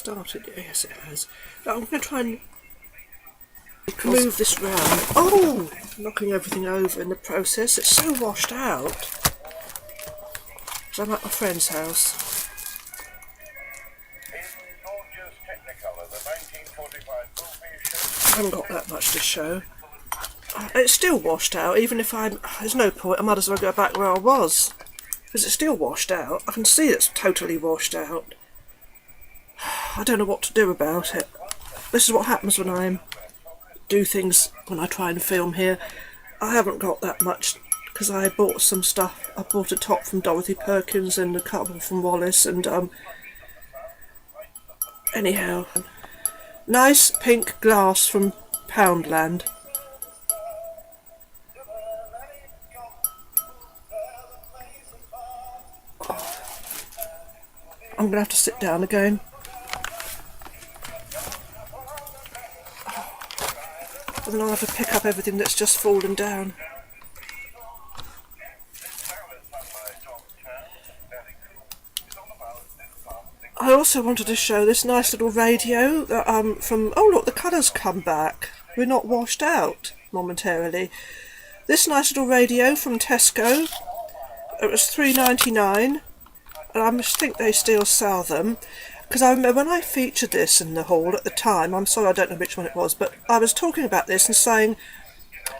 started? Yes, it has. Now, I'm going to try and move this round. Oh! Knocking everything over in the process. It's so washed out. So I'm at my friend's house. I haven't got that much to show. It's still washed out, even if there's no point, I might as well go back where I was. Because it's still washed out. I can see it's totally washed out. I don't know what to do about it. This is what happens when I do things, when I try and film here. I haven't got that much, because I bought some stuff. I bought a top from Dorothy Perkins and a couple from Wallace, and anyhow, nice pink glass from Poundland. I'm going to have to sit down again. And then I'll have to pick up everything that's just fallen down. I also wanted to show this nice little radio that, from... Oh look, the colours come back. We're not washed out momentarily. This nice little radio from Tesco. It was $3.99. And I think they still sell them. Because I remember when I featured this in the haul at the time, I'm sorry I don't know which one it was, but I was talking about this and saying,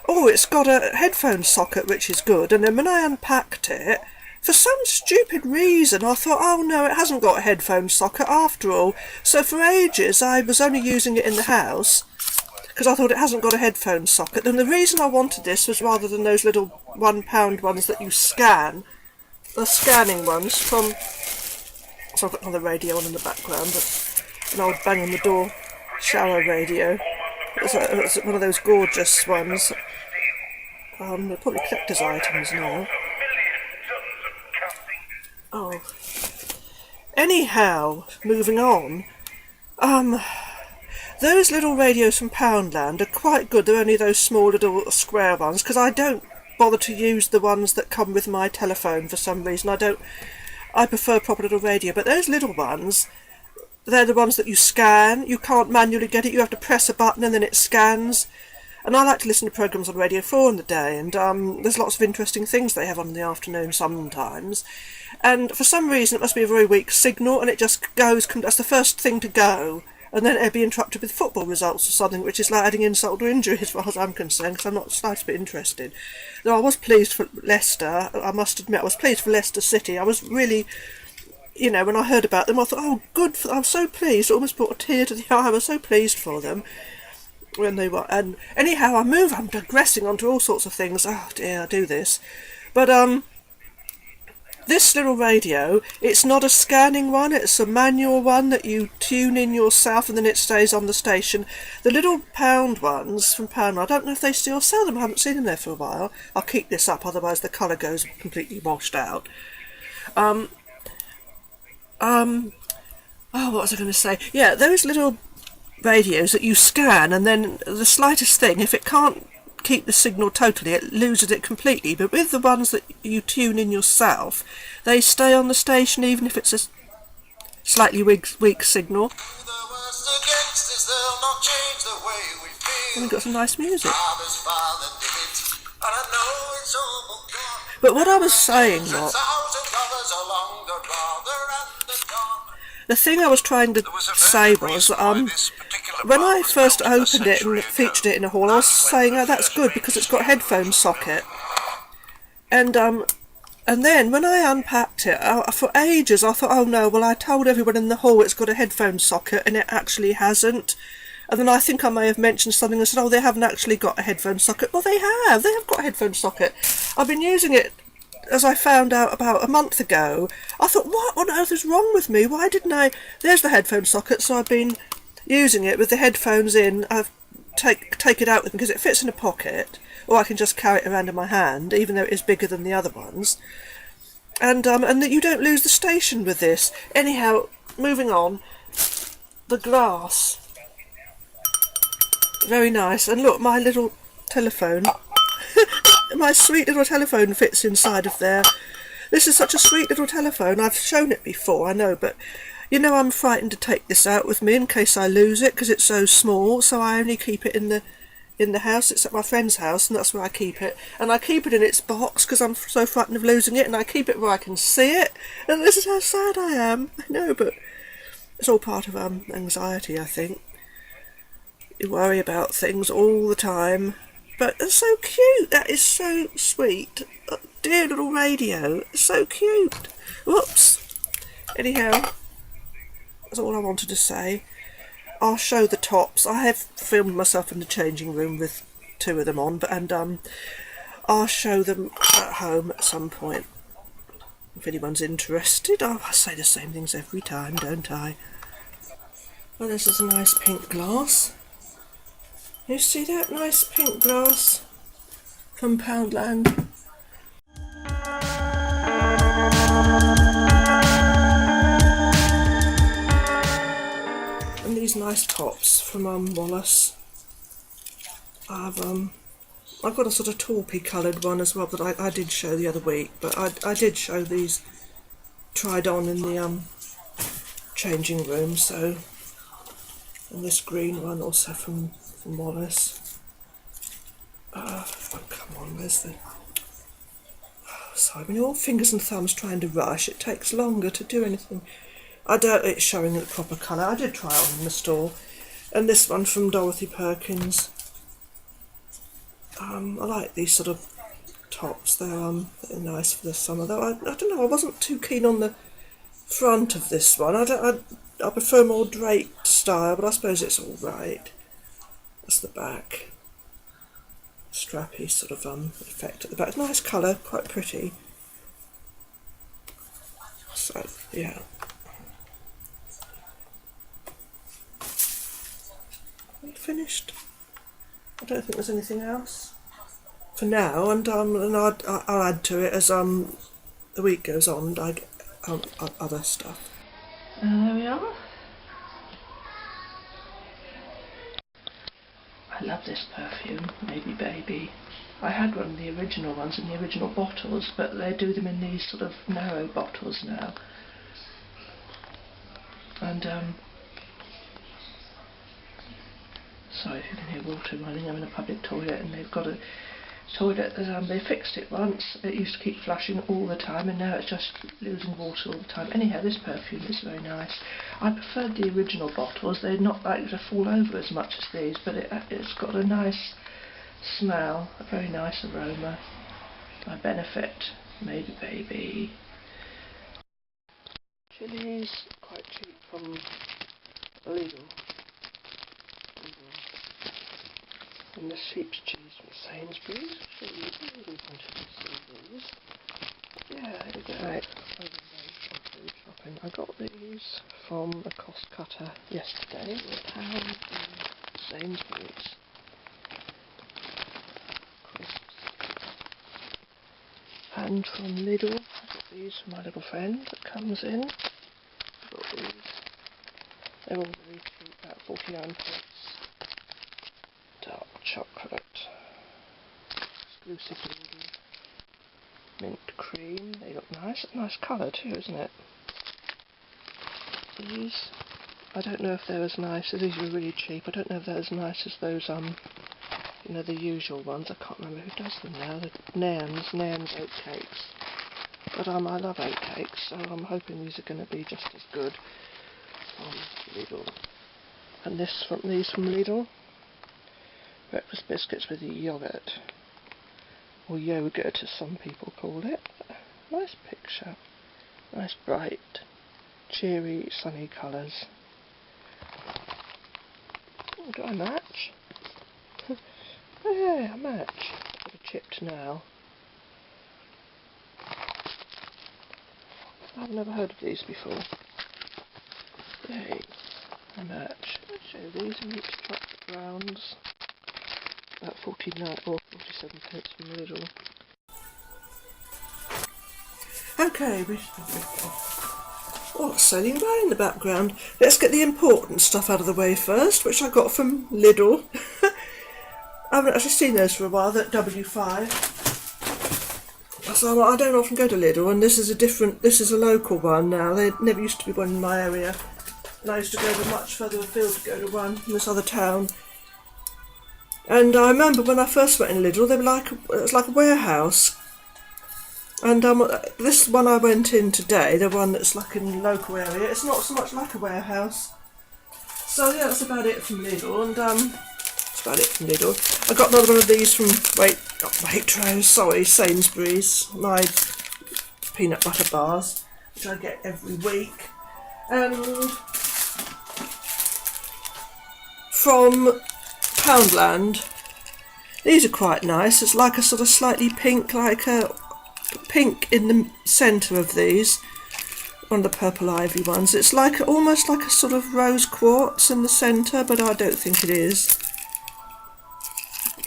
oh, it's got a headphone socket, which is good. And then when I unpacked it, for some stupid reason, I thought, oh no, it hasn't got a headphone socket after all. So for ages, I was only using it in the house, because I thought it hasn't got a headphone socket. And the reason I wanted this was rather than those little £1 ones that you scan, the scanning ones from... So I've got another radio on in the background, but an old bang on the door shower radio. It's one of those gorgeous ones. They're probably collector's items now. Oh. Anyhow, moving on. Those little radios from Poundland are quite good. They're only those small little square ones, because I don't bother to use the ones that come with my telephone for some reason. I prefer a proper little radio, but those little ones, they're the ones that you scan. You can't manually get it. You have to press a button and then it scans. And I like to listen to programmes on Radio 4 in the day, and there's lots of interesting things they have on in the afternoon sometimes. And for some reason it must be a very weak signal, and it just goes, that's the first thing to go. And then it'll be interrupted with football results or something, which is like adding insult to injury as far as I'm concerned, because I'm not slightly bit interested. Though I was pleased for Leicester, I must admit, I was pleased for Leicester City. I was really, when I heard about them, I thought, oh, good, I was so pleased. It almost brought a tear to the eye. I was so pleased for them when they were. And anyhow, I'm digressing onto all sorts of things. Oh dear, I do this. But, this little radio, it's not a scanning one, it's a manual one that you tune in yourself and then it stays on the station. The little pound ones from Pound, I don't know if they still sell them, I haven't seen them there for a while. I'll keep this up, otherwise the colour goes completely washed out. Oh, what was I going to say? Yeah, those little radios that you scan, and then the slightest thing, if it can't keep the signal totally, it loses it completely. But with the ones that you tune in yourself, they stay on the station even if it's a slightly weak signal. And we've got some nice music. But what I was saying was, the thing I was trying to say was, when I first opened it and featured it in a haul, I was saying, oh, that's good because it's got a headphone socket. And then when I unpacked it, for ages I thought, oh no, well I told everyone in the hall it's got a headphone socket, and it actually hasn't. And then I think I may have mentioned something and said, oh, they haven't actually got a headphone socket. Well, they have got a headphone socket. I've been using it, as I found out about a month ago. I thought, what on earth is wrong with me? Why didn't I... There's the headphone socket, so I've been using it with the headphones in. I've take it out with me because it fits in a pocket, or I can just carry it around in my hand, even though it is bigger than the other ones. And that you don't lose the station with this. Anyhow, moving on. The glass. Very nice. And look, my little telephone... my sweet little telephone fits inside of there. This is such a sweet little telephone. I've shown it before, I know, but You know, I'm frightened to take this out with me in case I lose it because it's so small, so I only keep it in the house. It's at my friend's house and that's where I keep it. And I keep it in its box because I'm so frightened of losing it, and I keep it where I can see it. And this is how sad I am. I know, but it's all part of anxiety, I think. You worry about things all the time. But it's so cute. That is so sweet. Oh, dear little radio. It's so cute. Whoops. Anyhow, that's all I wanted to say. I'll show the tops. I have filmed myself in the changing room with 2 of them on, I'll show them at home at some point. If anyone's interested. Oh, I say the same things every time, don't I? Well, this is a nice pink glass. You see that nice pink glass from Poundland? And these nice tops from Wallace. I've got a sort of taupey coloured one as well that I did show the other week, but I did show these tried on in the changing room. So, and this green one also from Wallace. Oh, come on, where's the... Oh, sorry, when you're all fingers and thumbs trying to rush, it takes longer to do anything. I doubt it's showing the proper colour. I did try it on in the store. And this one from Dorothy Perkins. I like these sort of tops. They're nice for the summer. Though I don't know, I wasn't too keen on the front of this one. I prefer more draped style, but I suppose it's all right. That's the back. Strappy sort of effect at the back. Nice colour, quite pretty. So yeah. Are we finished? I don't think there's anything else for now, and I'll add to it as the week goes on and I get other stuff. There we are. I love this perfume, Maybe Baby. I had one of the original ones in the original bottles, but they do them in these sort of narrow bottles now. And sorry if you can hear water running. I'm in a public toilet and they've got a toilet that they fixed it once. It used to keep flushing all the time and now it's just losing water all the time. Anyhow, this perfume is very nice. I preferred the original bottles. They're not likely to fall over as much as these, but it's got a nice smell, a very nice aroma. I benefit. Maybe Baby. Chilies, quite cheap from Lidl. And the sheep's cheese from Sainsbury's. Yeah, there we go. Right. Shopping. I got these from a cost cutter yesterday. £1 from Sainsbury's. Crisps. And from Lidl, I got these from my little friend that comes in. I got these. They're all very cheap, about 49p. Dark chocolate, exclusive Lidl, mint cream. They look nice. Nice colour too, isn't it? These, I don't know if they're as nice as these. Were really cheap. I don't know if they're as nice as those you know, the usual ones. I can't remember who does them now. The Nairn's oat cakes. But I love oat cakes, so I'm hoping these are going to be just as good from Lidl. And these from Lidl. Breakfast biscuits with yoghurt, or yogurt as some people call it. Nice picture, nice bright, cheery, sunny colours. Oh, do I match? Oh yeah, I match. Got a chipped now. I've never heard of these before. Yay, I match. I'll show you these mixed chocolate browns. About 49 or 47 pence from Lidl. Okay, what's sailing by in the background? Let's get the important stuff out of the way first, which I got from Lidl. I haven't actually seen those for a while. That W5. So I don't often go to Lidl, and this is a local one now. There never used to be one in my area. And I used to go to much further afield to go to one in this other town. And I remember when I first went in Lidl, they were it was like a warehouse. And this one I went in today, the one that's like in the local area, it's not so much like a warehouse. So yeah, that's about it from Lidl. And that's about it from Lidl. I got another one of these from Waitrose, sorry, Sainsbury's. My peanut butter bars, which I get every week. And from Poundland, these are quite nice. It's like a sort of slightly pink, like a pink in the centre of these, one of the purple ivy ones. It's like almost like a sort of rose quartz in the centre, but I don't think it is.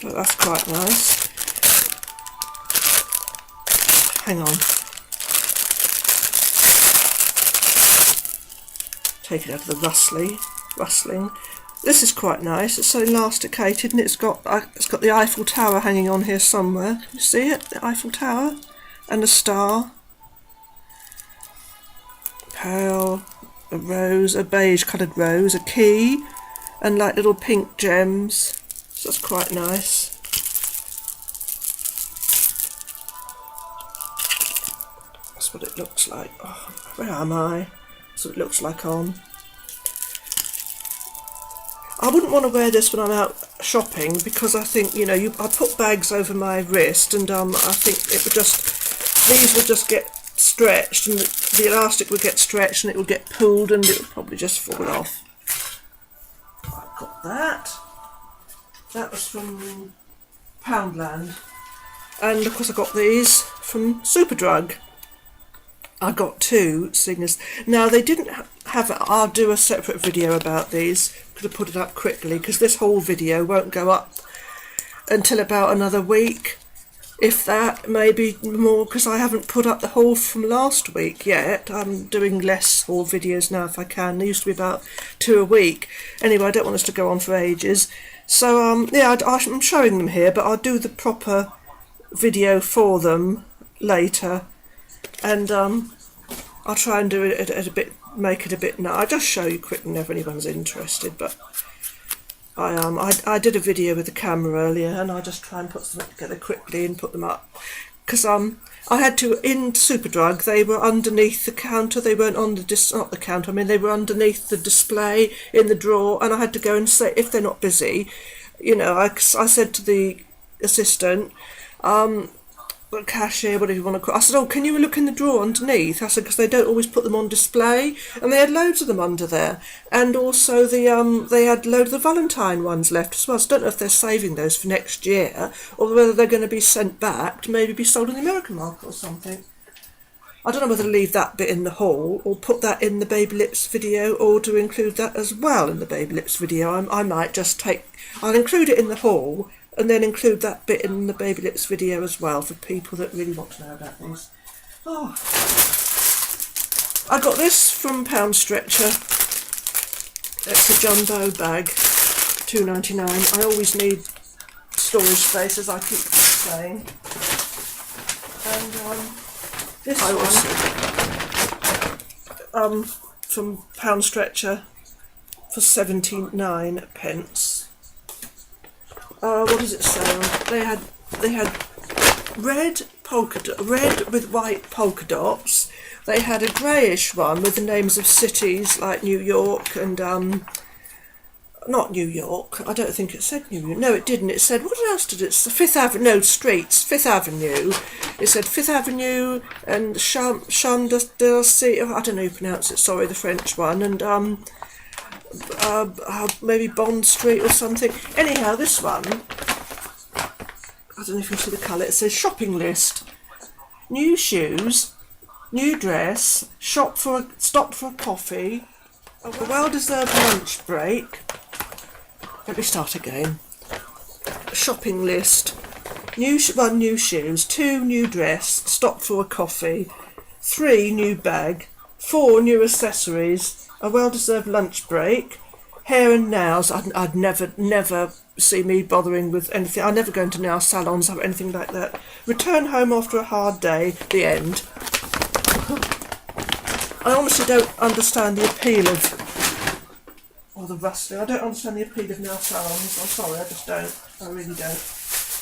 But that's quite nice. Hang on. Take it out of the rustling. This is quite nice. It's so elasticated, and it's got the Eiffel Tower hanging on here somewhere. Can you see it? The Eiffel Tower and a star. Pearl, a rose, a beige coloured rose, a key, and like little pink gems. So that's quite nice. That's what it looks like. Oh, where am I? That's what it looks like on. I wouldn't want to wear this when I'm out shopping because I think, you know, I put bags over my wrist, and I think these will just get stretched, and the elastic will get stretched, and it will get pulled, and it will probably just fall off. I've got that. That was from Poundland. And of course I got these from Superdrug. I got two singers. Now they didn't have it. I'll do a separate video about these. Could have put it up quickly because this whole video won't go up until about another week, if that, maybe more, because I haven't put up the haul from last week yet. I'm doing less haul videos now if I can. There used to be about 2 a week. Anyway, I don't want us to go on for ages. So yeah, I'm showing them here, but I'll do the proper video for them later. And I'll try and do it at a bit, make it a bit. No, I'll just show you quickly if anyone's interested. But I did a video with the camera earlier, and I'll just try and put them together quickly and put them up. Because I had to, in Superdrug, they were underneath the counter. They weren't on the not the counter. I mean, they were underneath the display in the drawer, and I had to go and say, if they're not busy, you know, I said to the assistant, the cashier, whatever you want to call it, I said, oh, can you look in the drawer underneath? I said, because they don't always put them on display, and they had loads of them under there, and also they had loads of the Valentine ones left as well. So I don't know if they're saving those for next year, or whether they're going to be sent back to maybe be sold in the American market or something. I don't know whether to leave that bit in the haul or put that in the Baby Lips video, or to include that as well in the Baby Lips video. I might just I'll include it in the haul and then include that bit in the Baby Lips video as well for people that really want to know about these. Oh, I got this from Pound Stretcher. It's a jumbo bag, $2.99. I always need storage space, as I keep saying. And this one from Pound Stretcher for 79p. What does it say on? They had red with white polka dots. They had a greyish one with the names of cities like New York and not New York. I don't think it said New York. No, it didn't. It said, what else did it say? Fifth Avenue. No, streets. Fifth Avenue. It said Fifth Avenue and Champs d'Elysees. I don't know how you pronounce it. Sorry, the French one. And maybe Bond Street or something. Anyhow, this one, I don't know if you can see the colour, it says shopping list. New shoes, new dress, stop for a coffee, a well-deserved lunch break. Let me start again. Shopping list. New shoes, 2 new dress, stop for a coffee, 3 new bag, 4 new accessories, a well-deserved lunch break, hair and nails. I'd never see me bothering with anything. I never go into nail salons or anything like that. Return home after a hard day. The end. I honestly don't understand the appeal of or the rustling. I don't understand the appeal of nail salons. I'm sorry, I just don't. I really don't.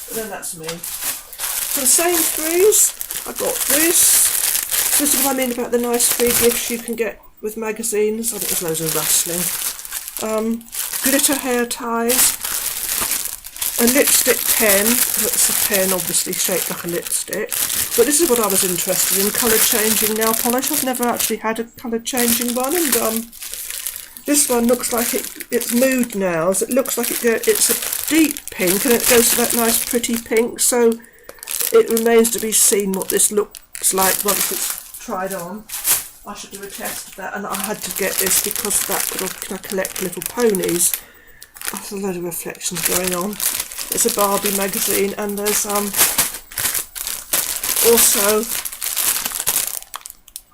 But then that's me. For the Sainsbury's, I got this. This is what I mean about the nice free gifts you can get with magazines. I think there's loads of rustling. Glitter hair ties. A lipstick pen. That's a pen obviously shaped like a lipstick. But this is what I was interested in, colour changing nail polish. I've never actually had a colour changing one, and this one looks like it's Mood Nails. It looks like it's a deep pink and it goes to that nice pretty pink, so it remains to be seen what this looks like once it's tried on. I should do a test of that, and I had to get this because of that little, I collect little ponies. There's a load of reflections going on. It's a Barbie magazine, and there's also,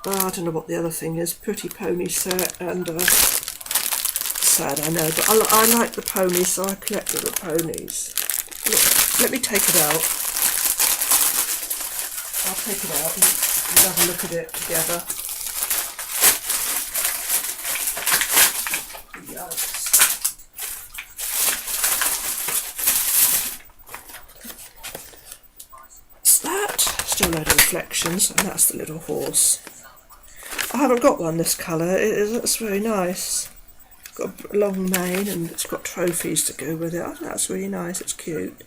I don't know what the other thing is, Pretty Pony set, and sad I know, but I like the ponies, so I collect little ponies. Look, let me take it out. I'll take it out and we'll have a look at it together. Yikes. Still a load of reflections, and that's the little horse. I haven't got one this colour. It's very nice. It's got a long mane and it's got trophies to go with it. I think that's really nice. It's cute.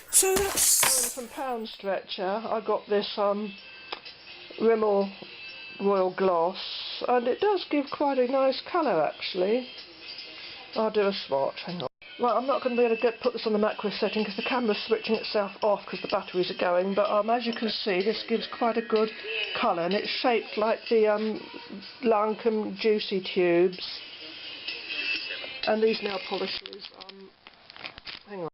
So that's from Pound Stretcher. I got this Rimmel Royal Gloss, and it does give quite a nice colour actually. I'll do a swatch. Hang on. Right, I'm not going to be able to put this on the macro setting because the camera's switching itself off because the batteries are going, but as you can see, this gives quite a good colour, and it's shaped like the Lancome Juicy Tubes. And these nail polishes, hang on.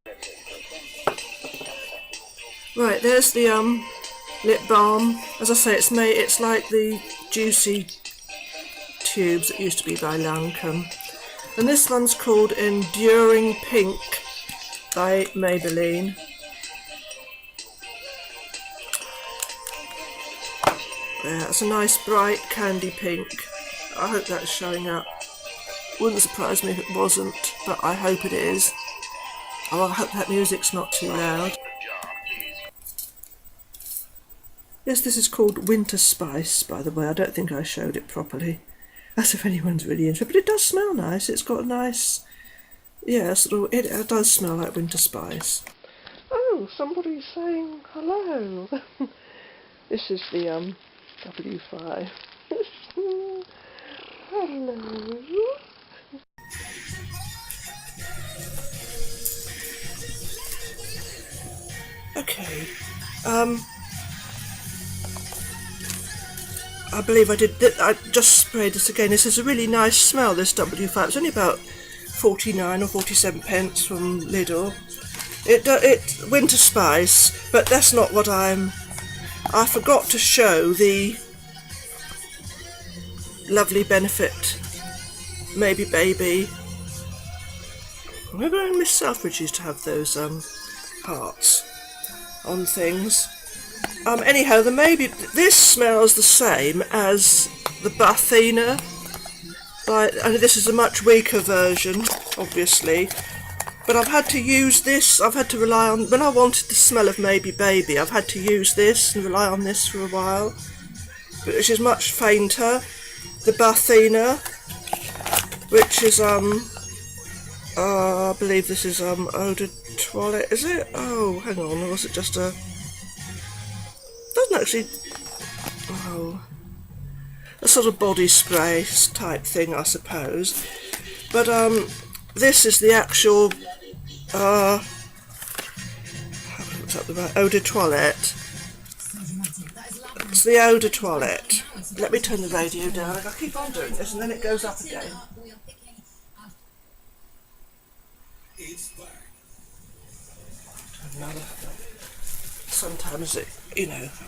Right, there's the lip balm. As I say, it's like the Juicy Tubes that used to be by Lancome. And this one's called Enduring Pink by Maybelline. Yeah, it's a nice bright candy pink. I hope that's showing up. Wouldn't surprise me if it wasn't, but I hope it is. Oh, I hope that music's not too loud. Yes, this is called Winter Spice, by the way. I don't think I showed it properly. As if anyone's really interested, but it does smell nice. It's got a nice, yeah, sort of, it does smell like winter spice. Oh, somebody's saying hello. This is the W5. Hello. Okay. I believe I just sprayed this again. This is a really nice smell, this W5. It's only about 49 or 47 pence from Lidl. It's winter spice, but that's not what I forgot to show the lovely Benefit Maybe Baby. Maybe I miss Selfridge used to have those hearts on things. Anyhow, this smells the same as the Bathina. And this is a much weaker version, obviously. But I've had to use this. I've had to rely on, when I wanted the smell of Maybe Baby, I've had to use this and rely on this for a while, which is much fainter. The Bathina, which is I believe this is Eau de Toilette. Is it? Oh, hang on. Or was it just a? Doesn't actually. Oh, a sort of body spray type thing, I suppose. But this is the actual Eau de Toilette. It's the Eau de Toilette. Let me turn the radio down. I keep on doing this and then it goes up again. Sometimes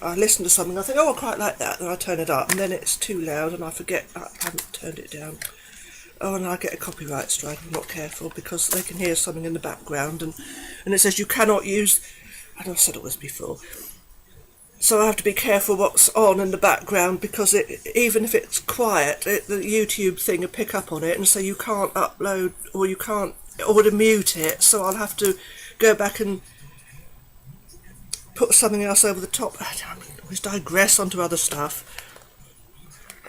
I listen to something, I think, oh, I quite like that, then I turn it up, and then it's too loud and I forget I haven't turned it down. Oh, and I get a copyright strike if I'm not careful, because they can hear something in the background, and it says you cannot use, and I've said all this before, So I have to be careful what's on in the background, because even if it's quiet, the YouTube thing will pick up on it, and so you can't upload, or you can't, or to mute it. So I'll have to go back and put something else over the top. I always digress onto other stuff.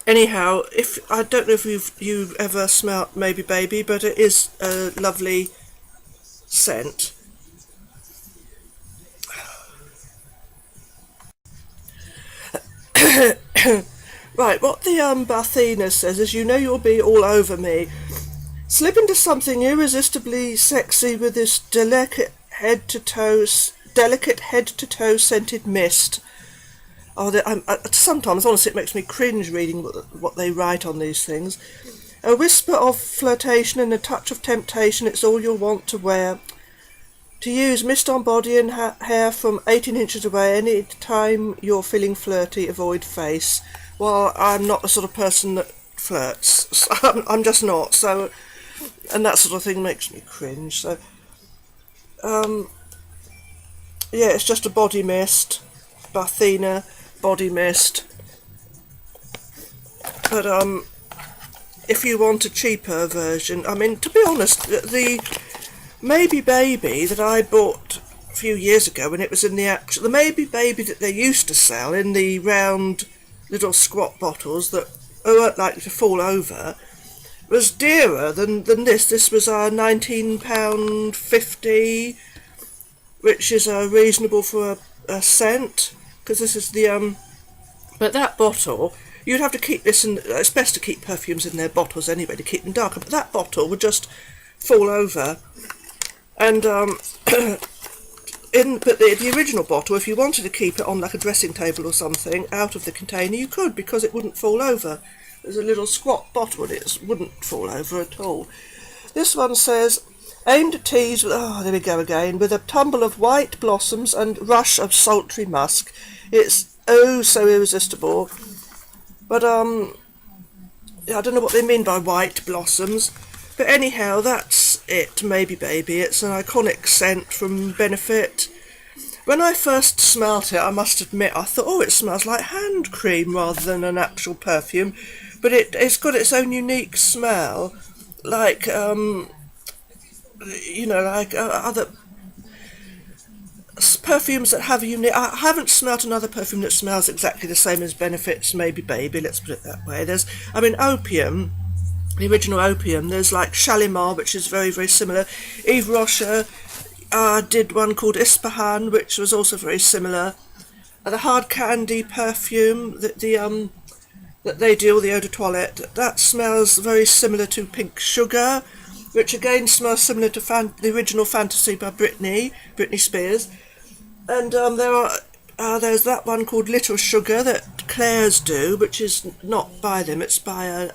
Anyhow, if I don't know if you've ever smelt Maybe Baby, but it is a lovely scent. Right, what the Barthena says is, you know you'll be all over me. Slip into something irresistibly sexy with this delicate head to toe scented mist. Sometimes, honestly, it makes me cringe reading what they write on these things. A whisper of flirtation and a touch of temptation, it's all you'll want to wear. To use mist on body and hair from 18 inches away any time you're feeling flirty, avoid face. Well, I'm not the sort of person that flirts. So I'm just not. So, and that sort of thing makes me cringe. So, yeah, it's just a body mist. Barthena body mist. But, if you want a cheaper version, I mean, to be honest, the Maybe Baby that I bought a few years ago, when it was in the Maybe Baby that they used to sell in the round little squat bottles that weren't likely to fall over, was dearer than this. This was £19.50, which is reasonable for a scent, because this is the but that bottle, you'd have to keep this in. It's best to keep perfumes in their bottles anyway, to keep them darker, but that bottle would just fall over. And but the original bottle, if you wanted to keep it on like a dressing table or something out of the container, you could, because it wouldn't fall over. There's a little squat bottle and it wouldn't fall over at all. This one says, aim to tease with, oh, there we go again, with a tumble of white blossoms and rush of sultry musk. It's oh so irresistible. But I don't know what they mean by white blossoms. But anyhow, that's it, Maybe Baby. It's an iconic scent from Benefit. When I first smelt it, I must admit, I thought, oh, it smells like hand cream rather than an actual perfume. But it's got its own unique smell, like, like other perfumes that have a unique... I haven't smelt another perfume that smells exactly the same as Benefit's Maybe Baby, let's put it that way. Opium... The original Opium, there's like Shalimar, which is very, very similar. Yves Rocher did one called Ispahan, which was also very similar. The Hard Candy perfume that they do, the Eau de Toilette, that smells very similar to Pink Sugar, which again smells similar to the original Fantasy by Britney Spears. And there's that one called Little Sugar that Claire's do, which is not by them, it's by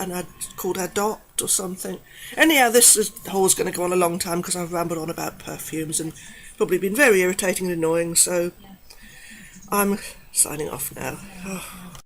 called Adopt or something. Anyhow, this haul's going to go on a long time because I've rambled on about perfumes and probably been very irritating and annoying, so I'm signing off now. Oh.